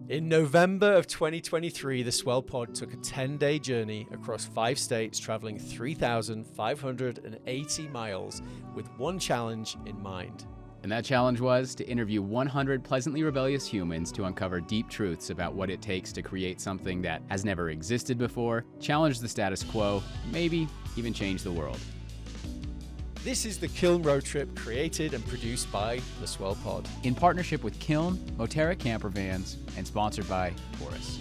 In November of 2023, the Swell Pod took a 10-day journey across 5 states, traveling 3,580 miles with one challenge in mind. And that challenge was to interview 100 pleasantly rebellious humans to uncover deep truths about what it takes to create something that has never existed before, challenge the status quo, maybe even change the world. This is the Kiln Road Trip, created and produced by the Swell Pod. In partnership with Kiln, Moterra Camper Vans, and sponsored by Taurus.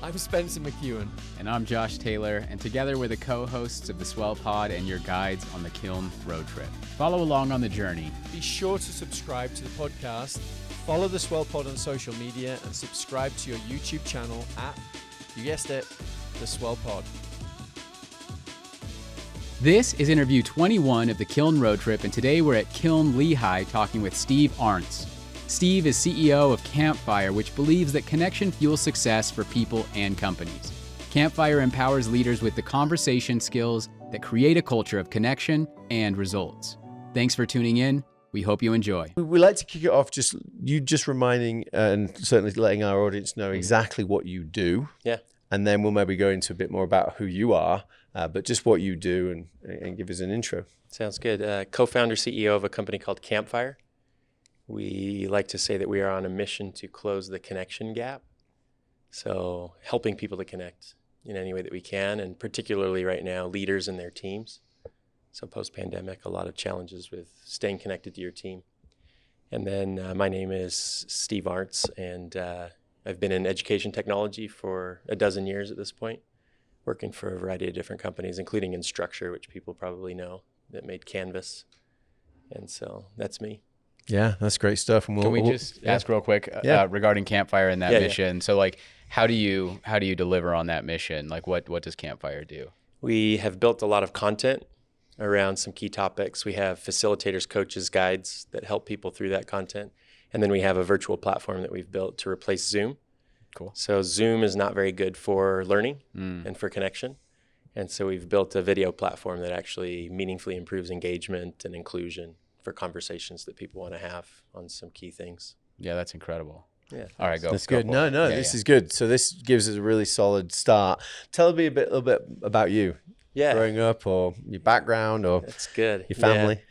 I'm Spencer McKeown. And I'm Josh Taylor, and together we're the co-hosts of the Swell Pod and your guides on the Kiln Road Trip. Follow along on the journey. Be sure to subscribe to the podcast, follow the Swell Pod on social media, and subscribe to your YouTube channel at, you guessed it, the Swell Pod. This is interview 21 of the Kiln Road Trip, and today we're at Kiln Lehi talking with Steve Arntz. Steve is CEO of Campfire, which believes that connection fuels success for people and companies. Campfire empowers leaders with the conversation skills that create a culture of connection and results. Thanks for tuning in. We hope you enjoy. We like to kick it off just reminding and certainly letting our audience know exactly what you do. Yeah. And then we'll maybe go into a bit more about who you are, but just what you do and give us an intro. Sounds good. Co-founder, CEO of a company called Campfire. We like to say that we are on a mission to close the connection gap. So helping people to connect in any way that we can, and particularly right now, leaders and their teams. So post-pandemic, a lot of challenges with staying connected to your team. And then my name is Steve Arntz, and I've been in education technology for a dozen years at this point, working for a variety of different companies, including Instructure, which people probably know, that made Canvas. And so that's me. Yeah, that's great stuff. And Can we just ask real quick regarding Campfire and that mission? So like, how do you deliver on that mission? Like what does Campfire do? We have built a lot of content around some key topics. We have facilitators, coaches, guides that help people through that content. And then we have a virtual platform that we've built to replace Zoom. Cool. So Zoom is not very good for learning and for connection. And so we've built a video platform that actually meaningfully improves engagement and inclusion for conversations that people want to have on some key things. Yeah, that's incredible. Yeah. All right, go. That's good. No, this is good. So this gives us a really solid start. Tell me a little bit about you. Yeah. Growing up, or your background, or that's good. Your family. Yeah.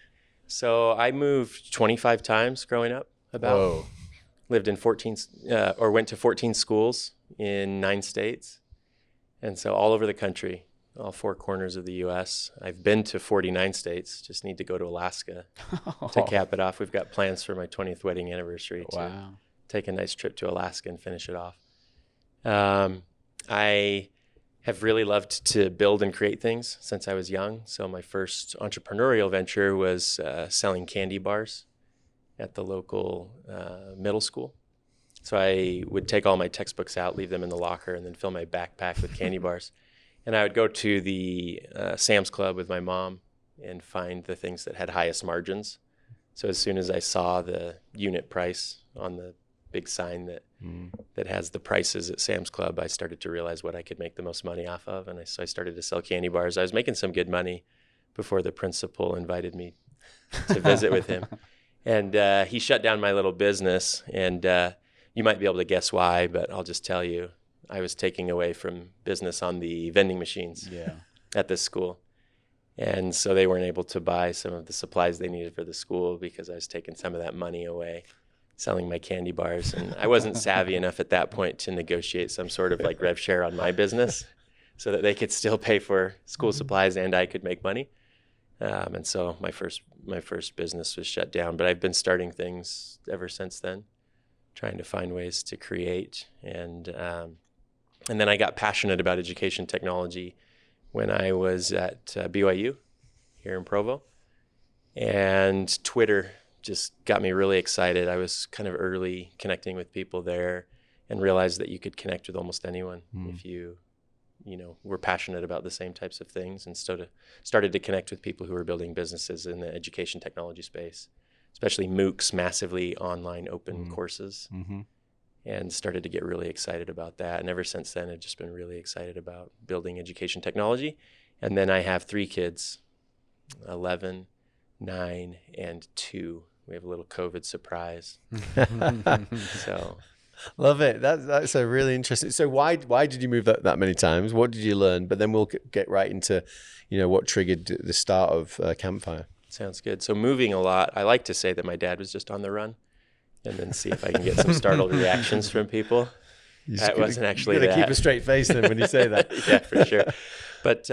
So I moved 25 times growing up. Whoa. Lived in went to 14 schools in 9 states. And so all over the country, all 4 corners of the U.S. I've been to 49 states, just need to go to Alaska to cap it off. We've got plans for my 20th wedding anniversary to take a nice trip to Alaska and finish it off. I have really loved to build and create things since I was young. So my first entrepreneurial venture was selling candy bars at the local middle school. So I would take all my textbooks out, leave them in the locker, and then fill my backpack with candy bars. And I would go to the Sam's Club with my mom and find the things that had highest margins. So as soon as I saw the unit price on the big sign that has the prices at Sam's Club, I started to realize what I could make the most money off of. And so I started to sell candy bars. I was making some good money before the principal invited me to visit with him. And he shut down my little business, and you might be able to guess why, but I'll just tell you. I was taking away from business on the vending machines at this school. And so they weren't able to buy some of the supplies they needed for the school because I was taking some of that money away, selling my candy bars. And I wasn't savvy enough at that point to negotiate some sort of like rev share on my business so that they could still pay for school supplies and I could make money. And so my first business was shut down, but I've been starting things ever since then, trying to find ways to create. And then I got passionate about education technology when I was at BYU here in Provo. And Twitter just got me really excited. I was kind of early connecting with people there and realized that you could connect with almost anyone if you were passionate about the same types of things, and started to connect with people who were building businesses in the education technology space, especially MOOCs, massively online open courses. And started to get really excited about that. And ever since then, I've just been really excited about building education technology. And then I have 3 kids, 11, 9, and 2. We have a little COVID surprise. So Love it. That's a really interesting. So why did you move that many times? What did you learn? But then we'll get right into, what triggered the start of Campfire. Sounds good. So moving a lot. I like to say that my dad was just on the run, and then see if I can get some startled reactions from people. That wasn't actually that. You got to keep a straight face then when you say that. Yeah, for sure. But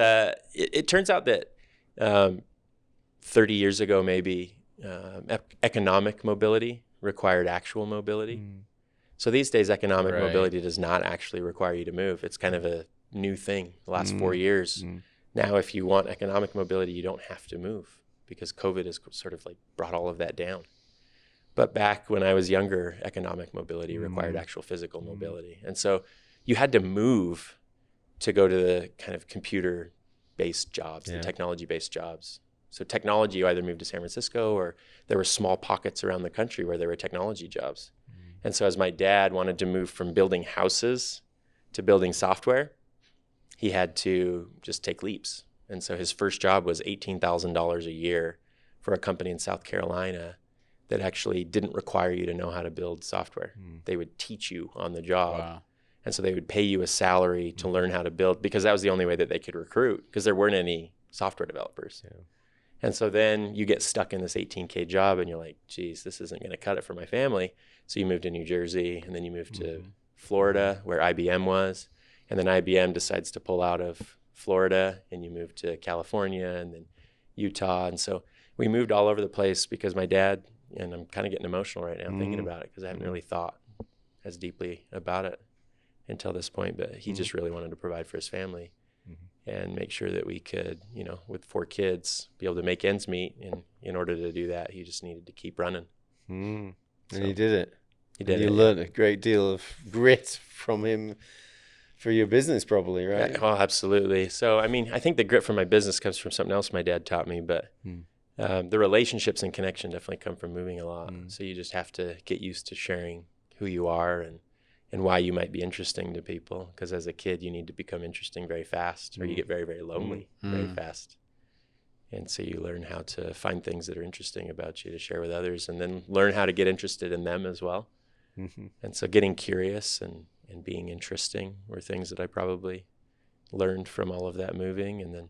it turns out that 30 years ago, maybe, economic mobility required actual mobility. So these days, economic mobility does not actually require you to move. It's kind of a new thing the last 4 years. Now, if you want economic mobility, you don't have to move because COVID has sort of like brought all of that down. But back when I was younger, economic mobility required actual physical mobility. And so you had to move to go to the kind of computer-based jobs, the technology-based jobs. So technology, you either moved to San Francisco or there were small pockets around the country where there were technology jobs. And so as my dad wanted to move from building houses to building software, he had to just take leaps. And so his first job was $18,000 a year for a company in South Carolina that actually didn't require you to know how to build software. They would teach you on the job. Wow. And so they would pay you a salary to learn how to build because that was the only way that they could recruit because there weren't any software developers. Yeah. And so then you get stuck in this 18K job and you're like, geez, this isn't going to cut it for my family. So you moved to New Jersey and then you moved to Florida where IBM was. And then IBM decides to pull out of Florida and you moved to California and then Utah. And so we moved all over the place because my dad, and I'm kind of getting emotional right now thinking about it because I haven't really thought as deeply about it until this point, but he just really wanted to provide for his family and make sure that we could, with 4 kids, be able to make ends meet. And in order to do that, he just needed to keep running. And he did it. He did. You learned a great deal of grit from him for your business, probably, right? Yeah, well, absolutely. So, I think the grit from my business comes from something else my dad taught me, but the relationships and connection definitely come from moving a lot. So you just have to get used to sharing who you are and why you might be interesting to people. Because as a kid, you need to become interesting very fast or you get very, very lonely very fast. And so you learn how to find things that are interesting about you to share with others and then learn how to get interested in them as well. And so getting curious and being interesting were things that I probably learned from all of that moving. And then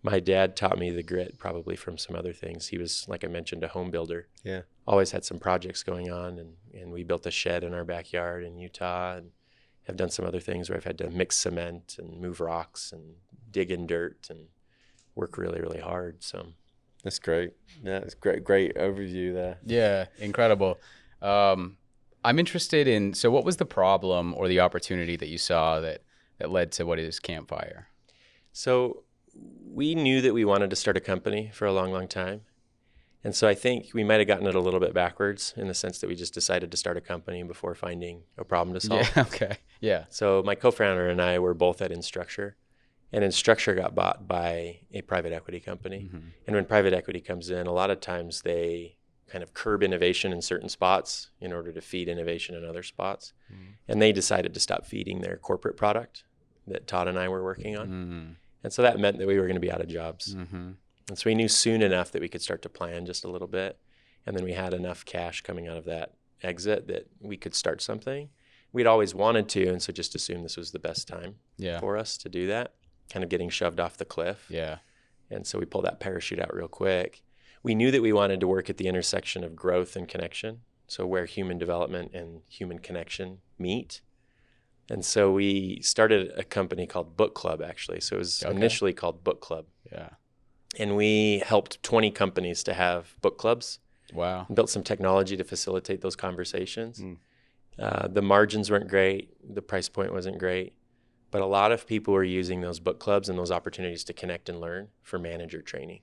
my dad taught me the grit probably from some other things. He was, like I mentioned, a home builder. Yeah. Always had some projects going on. And we built a shed in our backyard in Utah and have done some other things where I've had to mix cement and move rocks and dig in dirt and work really, really hard. So that's great. Yeah, it's great overview there. Yeah, incredible. I'm interested in, so what was the problem or the opportunity that you saw that led to what is Campfire? So we knew that we wanted to start a company for a long, long time. And so I think we might have gotten it a little bit backwards in the sense that we just decided to start a company before finding a problem to solve. Yeah, okay. Yeah. So my co-founder and I were both at Instructure. And Instructure got bought by a private equity company. And when private equity comes in, a lot of times they kind of curb innovation in certain spots in order to feed innovation in other spots. And they decided to stop feeding their corporate product that Todd and I were working on. And so that meant that we were going to be out of jobs. And so we knew soon enough that we could start to plan just a little bit. And then we had enough cash coming out of that exit that we could start something. We'd always wanted to, and so just assumed this was the best time for us to do that, kind of getting shoved off the cliff. Yeah. And so we pulled that parachute out real quick. We knew that we wanted to work at the intersection of growth and connection, so where human development and human connection meet. And so we started a company called Book Club, actually. So it was initially called Book Club. Yeah. And we helped 20 companies to have book clubs. Wow. Built some technology to facilitate those conversations. The margins weren't great. The price point wasn't great. But a lot of people were using those book clubs and those opportunities to connect and learn for manager training.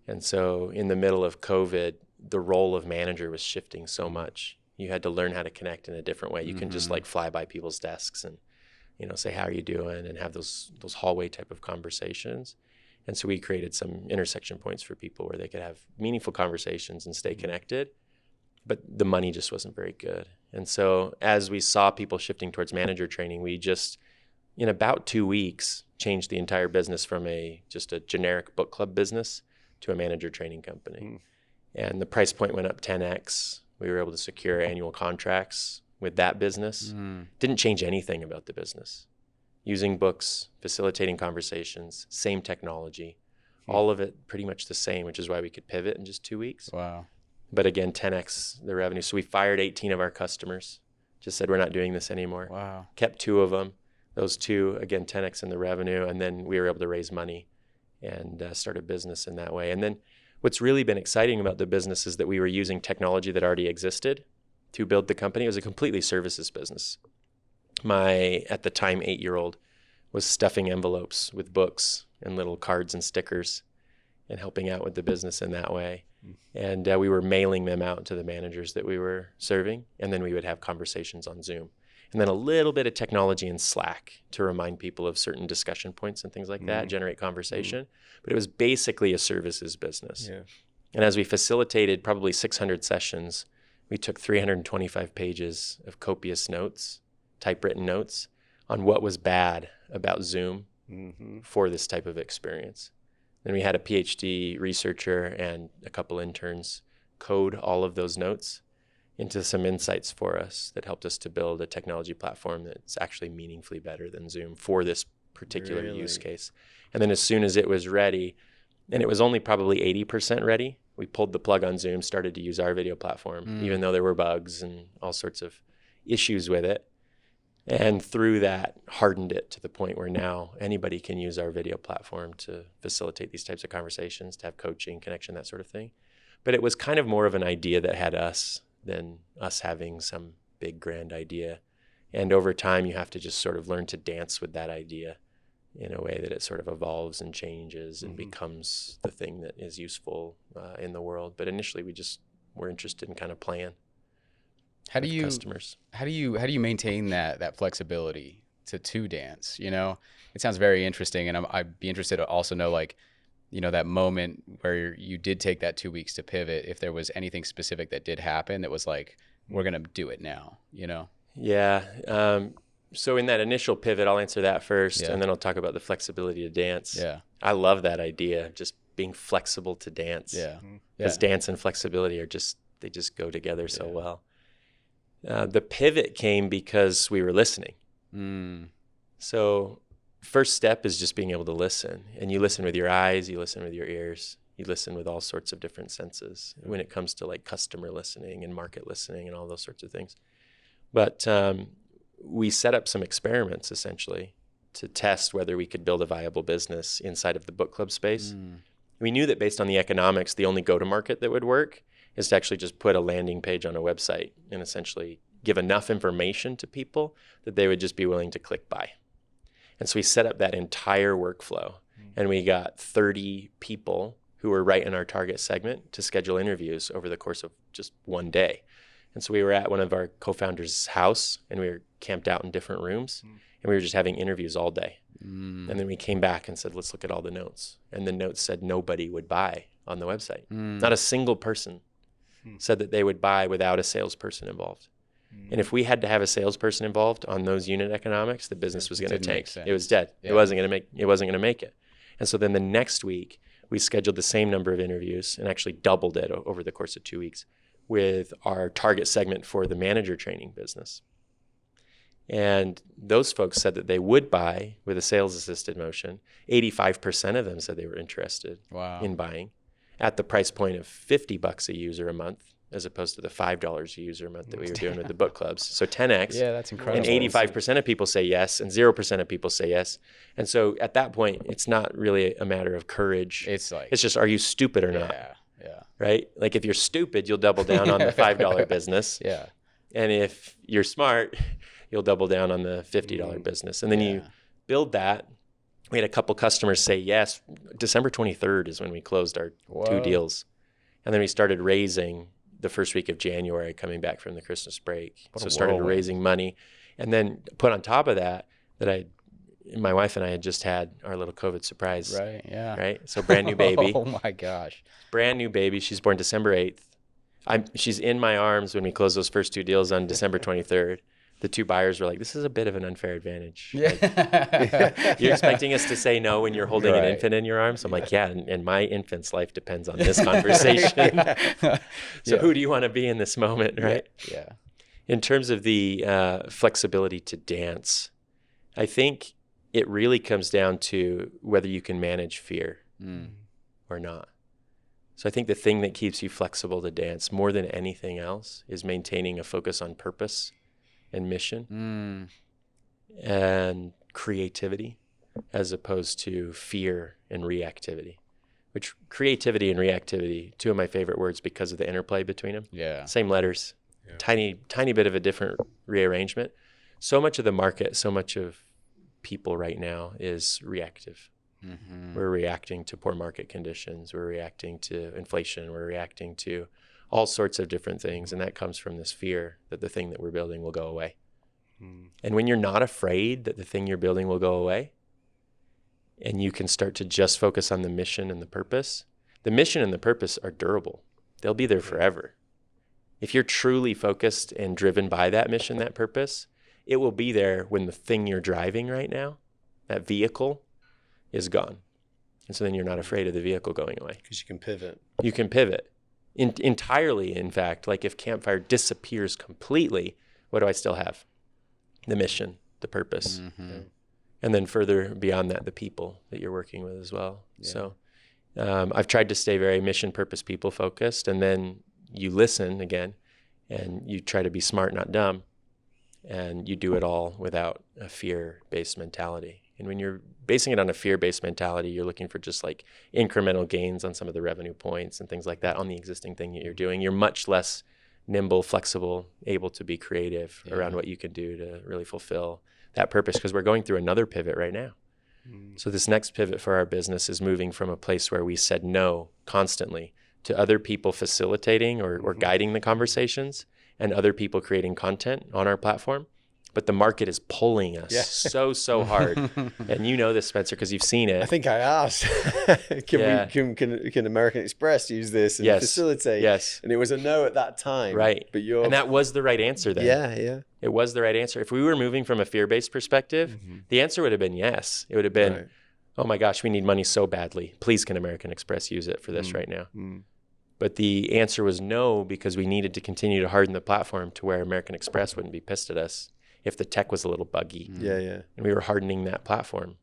And so in the middle of COVID, the role of manager was shifting so much. You had to learn how to connect in a different way. You can just like fly by people's desks and, say, how are you doing? And have those hallway type of conversations. And so we created some intersection points for people where they could have meaningful conversations and stay connected. But the money just wasn't very good. And so as we saw people shifting towards manager training, we just, in about 2 weeks, changed the entire business from just a generic book club business to a manager training company. And the price point went up 10x. We were able to secure annual contracts with that business. Didn't change anything about the business. Using books, facilitating conversations, same technology, all of it pretty much the same, which is why we could pivot in just 2 weeks. Wow. But again, 10x the revenue. So we fired 18 of our customers, just said, we're not doing this anymore. Wow. Kept 2 of them. Those 2, again, 10x in the revenue. And then we were able to raise money and start a business in that way. And then what's really been exciting about the business is that we were using technology that already existed to build the company. It was a completely services business. My, at the time, 8-year-old was stuffing envelopes with books and little cards and stickers and helping out with the business in that way. And we were mailing them out to the managers that we were serving. And then we would have conversations on Zoom. And then a little bit of technology in Slack to remind people of certain discussion points and things like that, generate conversation. But it was basically a services business. Yeah. And as we facilitated probably 600 sessions, we took 325 pages of copious notes, typewritten notes, on what was bad about Zoom for this type of experience. Then we had a PhD researcher and a couple interns code all of those notes into some insights for us that helped us to build a technology platform that's actually meaningfully better than Zoom for this particular use case. And then as soon as it was ready, and it was only probably 80% ready, we pulled the plug on Zoom, started to use our video platform, even though there were bugs and all sorts of issues with it. And through that, hardened it to the point where now anybody can use our video platform to facilitate these types of conversations, to have coaching, connection, that sort of thing. But it was kind of more of an idea that had us than us having some big grand idea. And over time, you have to just sort of learn to dance with that idea in a way that it sort of evolves and changes and becomes the thing that is useful in the world. But initially, we just were interested in kind of playing. How do you maintain that flexibility to dance? You know, it sounds very interesting, and I'd be interested to also know, like, you know, that moment where you did take that 2 weeks to pivot, if there was anything specific that did happen that was like, we're going to do it now, you know? Yeah. So in that initial pivot, I'll answer that first, and then I'll talk about the flexibility to dance. Yeah. I love that idea, just being flexible to dance. Yeah. Because dance and flexibility they just go together so well. The pivot came because we were listening. So first step is just being able to listen. And you listen with your eyes, you listen with your ears, you listen with all sorts of different senses when it comes to like customer listening and market listening and all those sorts of things. But we set up some experiments essentially to test whether we could build a viable business inside of the book club space. We knew that based on the economics, the only go-to-market that would work is to actually just put a landing page on a website and essentially give enough information to people that they would just be willing to click buy. And so we set up that entire workflow, and we got 30 people who were right in our target segment to schedule interviews over the course of just one day. And so we were at one of our co-founders' house, and we were camped out in different rooms, and we were just having interviews all day. And then we came back and said, let's look at all the notes. And the notes said nobody would buy on the website. Not a single person said that they would buy without a salesperson involved. And if we had to have a salesperson involved on those unit economics, the business was going to tank. It was dead. Yeah. It wasn't going to make it. And so then the next week, we scheduled the same number of interviews and actually doubled it over the course of 2 weeks with our target segment for the manager training business. And those folks said that they would buy with a sales assisted motion. 85% of them said they were interested in buying at the price point of $50 a user a month, as opposed to the $5 a user a month that we were doing with the book clubs. So 10x. Yeah, that's incredible. And 85% of people say yes, and 0% of people say yes. And so at that point, it's not really a matter of courage. It's just, are you stupid or not? Yeah. Right? Like if you're stupid, you'll double down on the $5 business. Yeah. And if you're smart, you'll double down on the $50 business. And then you build that. We had a couple customers say yes. December 23rd is when we closed our 2 deals. And then we started raising the first week of January, coming back from the Christmas break. So started raising money. And then put on top of that, my wife and I had just had our little COVID surprise. Right, yeah. Right? So brand new baby. Oh my gosh. Brand new baby. She's born December 8th. She's in my arms when we closed those first 2 deals on December 23rd. The 2 buyers were like, this is a bit of an unfair advantage. Yeah. Like, you're expecting us to say no when you're holding an infant in your arms? I'm like, yeah, and my infant's life depends on this conversation. So who do you want to be in this moment, right? Yeah. In terms of the flexibility to dance, I think it really comes down to whether you can manage fear or not. So I think the thing that keeps you flexible to dance more than anything else is maintaining a focus on purpose and mission and creativity, as opposed to fear and reactivity. Which creativity and reactivity, two of my favorite words because of the interplay between them. Yeah. Same letters, tiny bit of a different rearrangement. So much of the market, so much of people right now is reactive. We're reacting to poor market conditions. We're reacting to inflation. We're reacting to all sorts of different things. And that comes from this fear that the thing that we're building will go away. And when you're not afraid that the thing you're building will go away, and you can start to just focus on the mission and the purpose and the purpose are durable. They'll be there forever. If you're truly focused and driven by that mission, that purpose, it will be there when the thing you're driving right now, that vehicle, is gone. And so then you're not afraid of the vehicle going away. Because you can pivot. You can pivot entirely. In fact, like if Campfire disappears completely, what do I still have? The mission, the purpose. And then further beyond that, the people that you're working with as well. So I've tried to stay very mission, purpose, people focused. And then you listen again and you try to be smart, not dumb. And you do it all without a fear-based mentality. And when you're basing it on a fear-based mentality, you're looking for just like incremental gains on some of the revenue points and things like that on the existing thing that you're doing. You're much less nimble, flexible, able to be creative around what you can do to really fulfill that purpose, because we're going through another pivot right now. So this next pivot for our business is moving from a place where we said no constantly to other people facilitating or guiding the conversations and other people creating content on our platform. But the market is pulling us so hard. And you know this, Spencer, because you've seen it. I think I asked, can American Express use this and facilitate? Yes. And it was a no at that time. Right. But and that was the right answer then. Yeah. It was the right answer. If we were moving from a fear-based perspective, the answer would have been yes. It would have been, oh my gosh, we need money so badly. Please, can American Express use it for this right now? But the answer was no, because we needed to continue to harden the platform to where American Express wouldn't be pissed at us if the tech was a little buggy. And we were hardening that platform.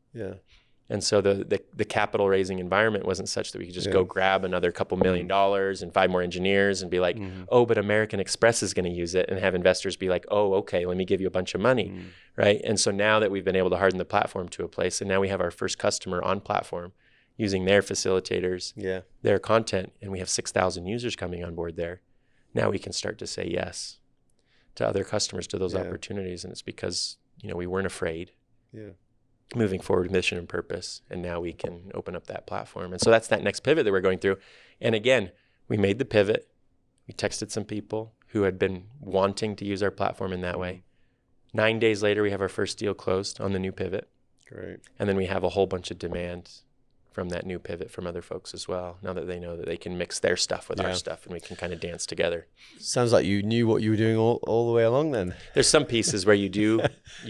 And so the capital raising environment wasn't such that we could just go grab another couple $1 million and 5 more engineers and be like, oh, but American Express is going to use it, and have investors be like, oh, okay, let me give you a bunch of money, right? And so now that we've been able to harden the platform to a place, and now we have our first customer on platform using their facilitators, their content, and we have 6,000 users coming on board there. Now we can start to say yes to other customers, to those opportunities. And it's because, we weren't afraid. Moving forward with mission and purpose. And now we can open up that platform. And so that's that next pivot that we're going through. And again, we made the pivot. We texted some people who had been wanting to use our platform in that way. 9 days later, we have our first deal closed on the new pivot. Great. And then we have a whole bunch of demand from that new pivot from other folks as well, now that they know that they can mix their stuff with our stuff and we can kind of dance together. Sounds like you knew what you were doing all the way along then. There's some pieces where you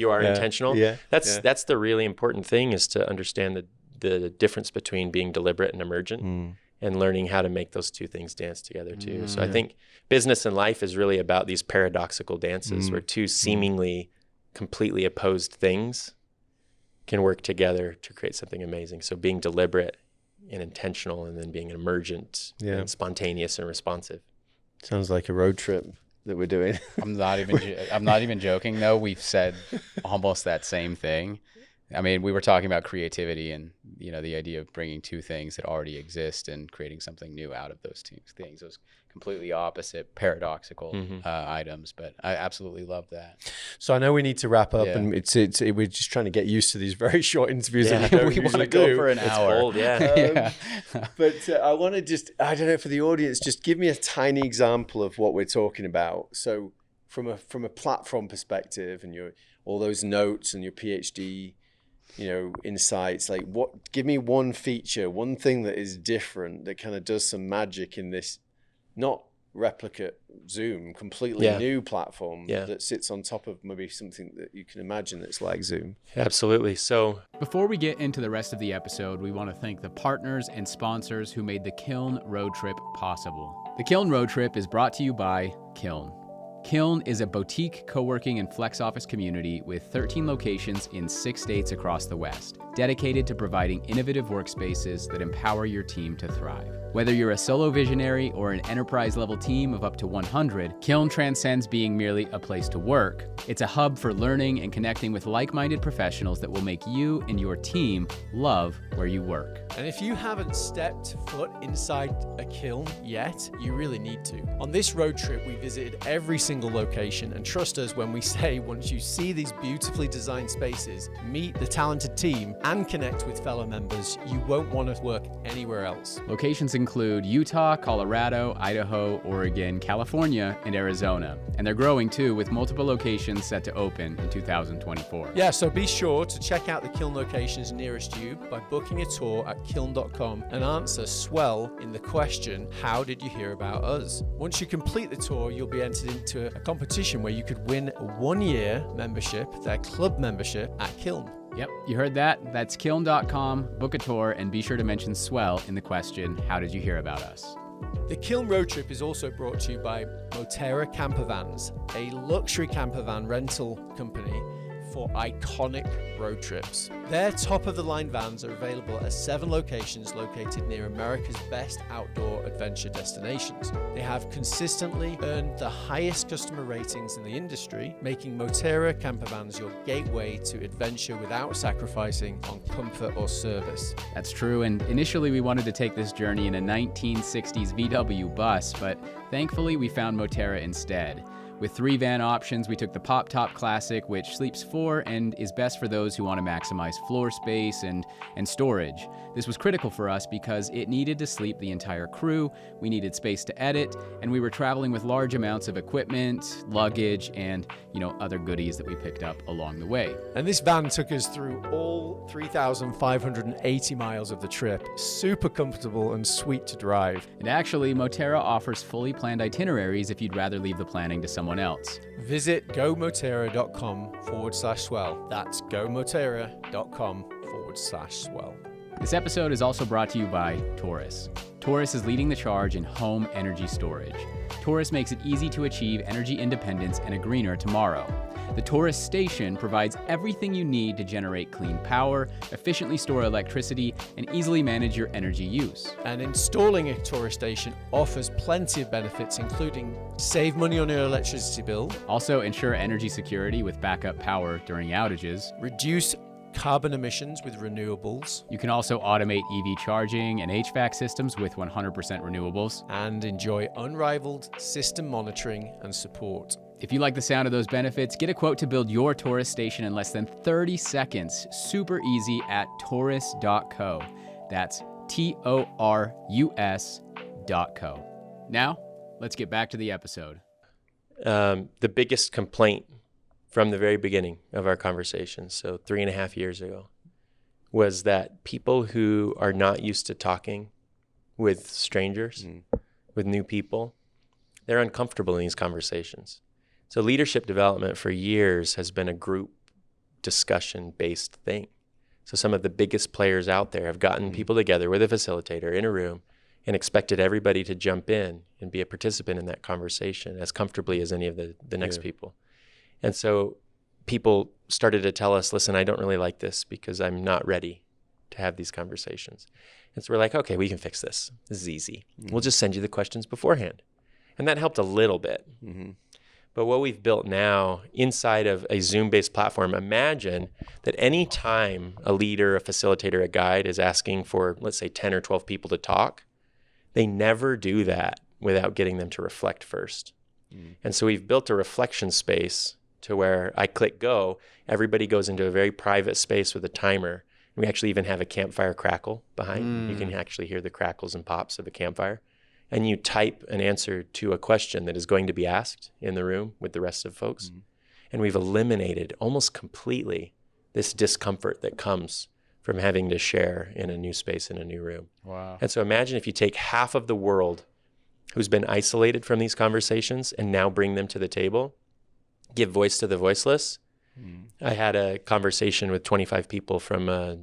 are intentional. That's the really important thing, is to understand the difference between being deliberate and emergent and learning how to make those two things dance together too. So I think business and life is really about these paradoxical dances where two seemingly completely opposed things can work together to create something amazing. So being deliberate and intentional, and then being emergent and spontaneous and responsive. Sounds like a road trip that we're doing. I'm not even joking though. We've said almost that same thing. I mean, we were talking about creativity and, the idea of bringing two things that already exist and creating something new out of those two things. Those completely opposite, paradoxical items, but I absolutely love that. So I know we need to wrap up, and we're just trying to get used to these very short interviews that we want to go for an hour. Old, But I want to I don't know, for the audience, just give me a tiny example of what we're talking about. So from a platform perspective, and all those notes and your PhD, insights, give me one feature, one thing that is different, that kind of does some magic in this, not replicate Zoom, completely new platform that sits on top of maybe something that you can imagine that's like Zoom. Absolutely. So before we get into the rest of the episode, we want to thank the partners and sponsors who made the Kiln Road Trip possible. The Kiln Road Trip is brought to you by Kiln. Kiln is a boutique co-working and flex office community with 13 locations in 6 states across the West, dedicated to providing innovative workspaces that empower your team to thrive. Whether you're a solo visionary or an enterprise-level team of up to 100, Kiln transcends being merely a place to work. It's a hub for learning and connecting with like-minded professionals that will make you and your team love where you work. And if you haven't stepped foot inside a kiln yet, you really need to. On this road trip, we visited every single location, and trust us when we say once you see these beautifully designed spaces, meet the talented team, and connect with fellow members, you won't want to work anywhere else. Locations include Utah, Colorado, Idaho, Oregon, California, and Arizona. And they're growing too, with multiple locations set to open in 2024. Yeah, so be sure to check out the kiln locations nearest you by booking a tour at kiln.com and answer Swell in the question, how did you hear about us? Once you complete the tour, you'll be entered into a competition where you could win a 1-year membership, their club membership at Kiln. Yep, you heard that. That's kiln.com, book a tour, and be sure to mention Swell in the question, how did you hear about us? The Kiln Road Trip is also brought to you by Moterra Camper Vans, a luxury camper van rental company for iconic road trips. Their top-of-the-line vans are available at 7 locations located near America's best outdoor adventure destinations. They have consistently earned the highest customer ratings in the industry, making Moterra camper vans your gateway to adventure without sacrificing on comfort or service. That's true, and initially we wanted to take this journey in a 1960s VW bus, but thankfully we found Moterra instead. With 3 van options, we took the Pop Top Classic, which sleeps 4 and is best for those who want to maximize floor space and storage. This was critical for us because it needed to sleep the entire crew, we needed space to edit, and we were traveling with large amounts of equipment, luggage, and other goodies that we picked up along the way. And this van took us through all 3,580 miles of the trip. Super comfortable and sweet to drive. And actually, Moterra offers fully planned itineraries if you'd rather leave the planning to someone else. Visit gomoterra.com/swell. That's gomoterra.com/swell. This episode is also brought to you by Taurus. Taurus is leading the charge in home energy storage. Taurus makes it easy to achieve energy independence and a greener tomorrow. The Taurus station provides everything you need to generate clean power, efficiently store electricity, and easily manage your energy use. And installing a Taurus station offers plenty of benefits, including save money on your electricity bill, also ensure energy security with backup power during outages, reduce carbon emissions with renewables. You can also automate EV charging and HVAC systems with 100% renewables, and enjoy unrivaled system monitoring and support. If you like the sound of those benefits, get a quote to build your Taurus station in less than 30 seconds. Super easy at taurus.co. That's TORUS.co. Now, let's get back to the episode. The biggest complaint from the very beginning of our conversation, so 3.5 years ago, was that people who are not used to talking with strangers, with new people, they're uncomfortable in these conversations. So leadership development for years has been a group discussion-based thing. So some of the biggest players out there have gotten people together with a facilitator in a room and expected everybody to jump in and be a participant in that conversation as comfortably as any of the next people. And so people started to tell us, listen, I don't really like this because I'm not ready to have these conversations. And so we're like, okay, we can fix this. This is easy. We'll just send you the questions beforehand. And that helped a little bit. But what we've built now inside of a Zoom-based platform, imagine that any time a leader, a facilitator, a guide is asking for, let's say, 10 or 12 people to talk, they never do that without getting them to reflect first. And so we've built a reflection space to where I click go, everybody goes into a very private space with a timer. And we actually even have a campfire crackle behind. You can actually hear the crackles and pops of a campfire. And you type an answer to a question that is going to be asked in the room with the rest of folks. And we've eliminated almost completely this discomfort that comes from having to share in a new space, in a new room. Wow. And so imagine if you take half of the world who's been isolated from these conversations and now bring them to the table, give voice to the voiceless. I had a conversation with 25 people from a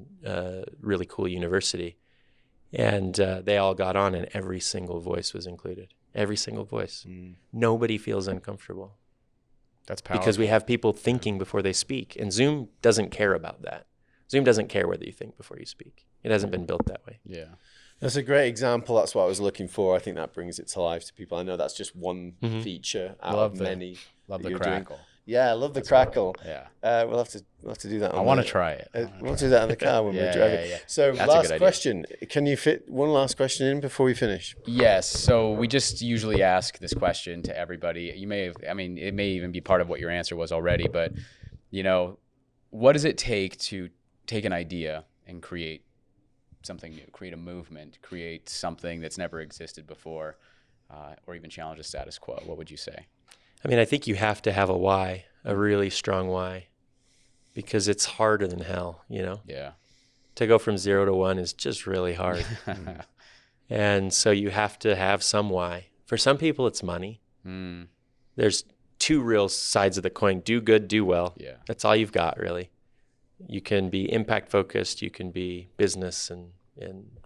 really cool university, and they all got on and every single voice was included. Every single voice. Nobody feels uncomfortable. That's powerful. Because we have people thinking before they speak, and Zoom doesn't care about that. Zoom doesn't care whether you think before you speak. It hasn't been built that way. Yeah. That's a great example. That's what I was looking for. I think that brings it to life to people. I know that's just one feature out of many. Love the you're crackle. Doing. Yeah, I love the crackle. Yeah. We'll have to do that. I want to try it. We'll do that in the car when we're driving. Yeah. So That's last question. Can you fit one last question in before we finish? Yes. So we just usually ask this question to everybody. You may have, I mean, it may even be part of what your answer was already, but you know, what does it take to take an idea and create something new, create a movement, create something that's never existed before, or even challenge the status quo? What would you say? I mean, I think you have to have a why, a really strong why, because it's harder than hell, you know? Yeah. To go from 0 to 1 is just really hard. And so you have to have some why. For some people, it's money. There's two real sides of the coin. Do good, do well. Yeah. That's all you've got, really. You can be impact focused. You can be business and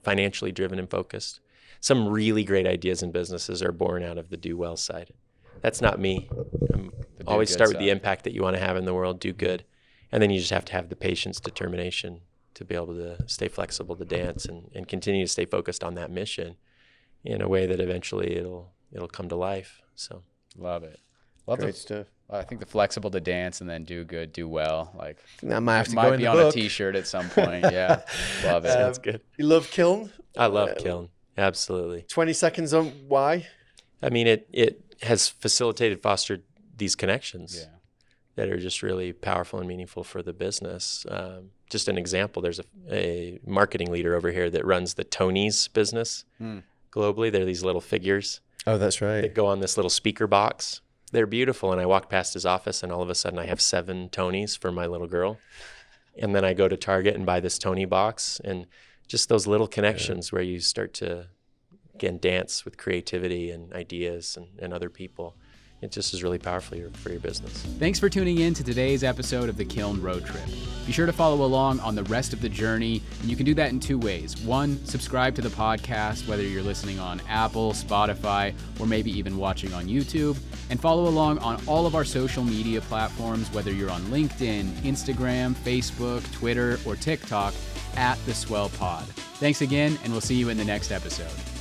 financially driven and focused. Some really great ideas in businesses are born out of the do well side. That's not me. Always start with the impact that you want to have in the world, do good. And then you just have to have the patience, determination to be able to stay flexible to dance and continue to stay focused on that mission in a way that eventually it'll come to life. So love it. Great stuff. I think the flexible to dance and then do good, do well. Like that might have to might go in be the on book. a T-shirt at some point. Yeah, love it. Sounds good. You love Kiln? I love Kiln. Absolutely. 20 seconds on why? I mean, it has fostered these connections that are just really powerful and meaningful for the business. Just an example, there's a marketing leader over here that runs the Tony's business globally. They're these little figures. Oh, that's right. That go on this little speaker box. They're beautiful. And I walk past his office and all of a sudden I have 7 Tonys for my little girl. And then I go to Target and buy this Tony box, and just those little connections where you start to, again, dance with creativity and ideas and other people. It just is really powerful for your business. Thanks for tuning in to today's episode of the Kiln Road Trip. Be sure to follow along on the rest of the journey, and you can do that in 2 ways. 1, subscribe to the podcast, whether you're listening on Apple, Spotify, or maybe even watching on YouTube, and follow along on all of our social media platforms, whether you're on LinkedIn, Instagram, Facebook, Twitter, or TikTok, at the Swell Pod. Thanks again, and we'll see you in the next episode.